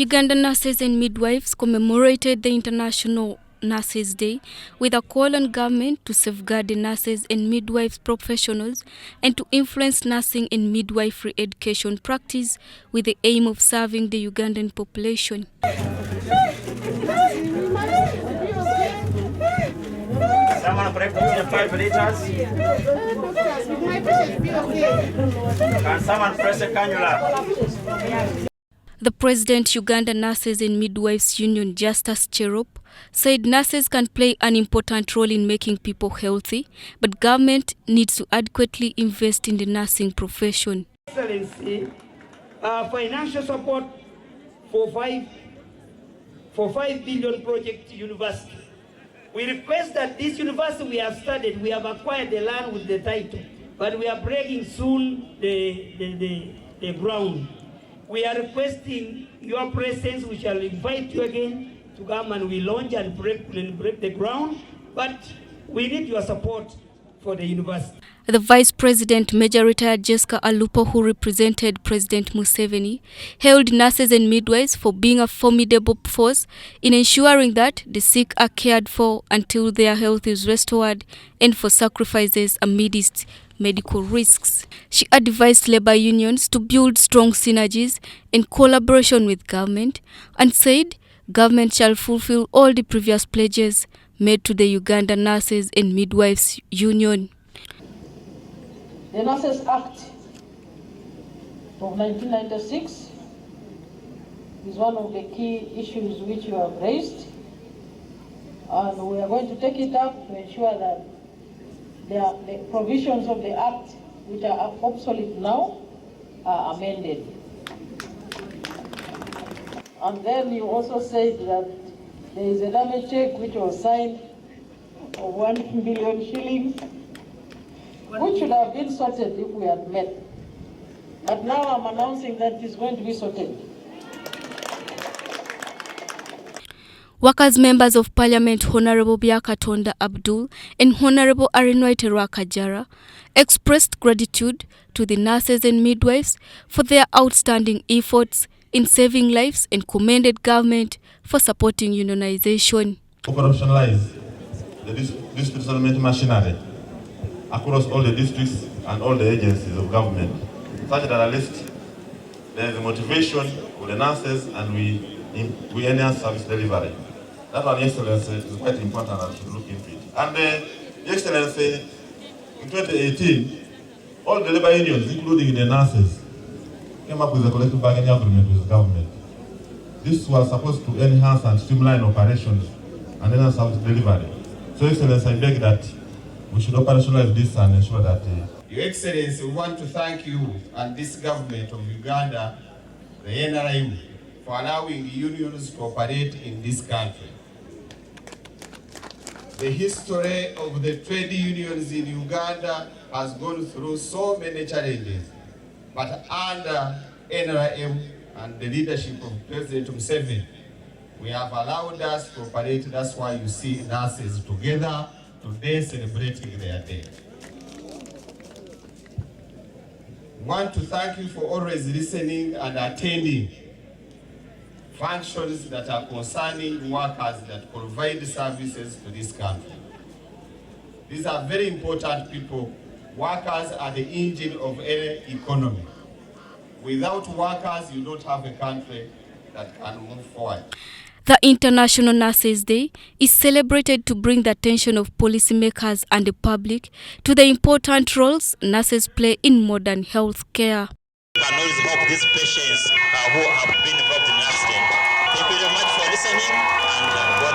Uganda Nurses and Midwives commemorated the International Nurses Day with a call on government to safeguard the nurses and midwives professionals and to influence nursing and midwifery education practice with the aim of serving the Ugandan population. Someone break the 5 liters. Can someone press a cannula? The President, Uganda Nurses and Midwives Union, Justus Cherop, said nurses can play an important role in making people healthy, but government needs to adequately invest in the nursing profession. Excellency, financial support for 5 billion project university. We request that this university we have started, we have acquired the land with the title, but we are breaking soon the ground. We are requesting your presence. We shall invite you again to come and we launch and break the ground, but we need your support for the university. The Vice President, Major Retired Jessica Alupo, who represented President Museveni, hailed nurses and midwives for being a formidable force in ensuring that the sick are cared for until their health is restored and for sacrifices amidst medical risks. She advised labor unions to build strong synergies in collaboration with government and said government shall fulfill all the previous pledges made to the Uganda Nurses and Midwives Union. The Nurses Act of 1996 is one of the key issues which you have raised, and we are going to take it up to ensure that the provisions of the Act, which are obsolete now, are amended. And then you also said that there is a damage check which was signed of 1 billion shillings, which should have been sorted if we had met. But now I'm announcing that it is going to be sorted. Workers' members of Parliament Honorable Byakatonda Abdul and Honorable Arinwaiterwa Kajara expressed gratitude to the nurses and midwives for their outstanding efforts in saving lives and commended government for supporting unionization. Operationalize the district settlement machinery across all the districts and all the agencies of government, such that at least there is a motivation for the nurses and we enhance service delivery. That one, Excellency, is quite important and should look into it. And Excellency, in 2018, all the labor unions, including the nurses, came up with a collective bargaining agreement with the government. This was supposed to enhance and streamline operations and enhance service delivery. So, Excellency, I beg that we should operationalize this and ensure that... Your Excellency, we want to thank you and this government of Uganda, the NRM, for allowing unions to operate in this country. The history of the trade unions in Uganda has gone through so many challenges, but under NRM and the leadership of President Museveni, we have allowed us to operate. That's why you see nurses together today celebrating their day. We want to thank you for always listening and attending functions that are concerning workers that provide services to this country. These are very important people. Workers are the engine of any economy. Without workers, you don't have a country that can move forward. The International Nurses Day is celebrated to bring the attention of policymakers and the public to the important roles nurses play in modern health care. We can always help these patients who have been involved in accident. Thank you very much for listening and God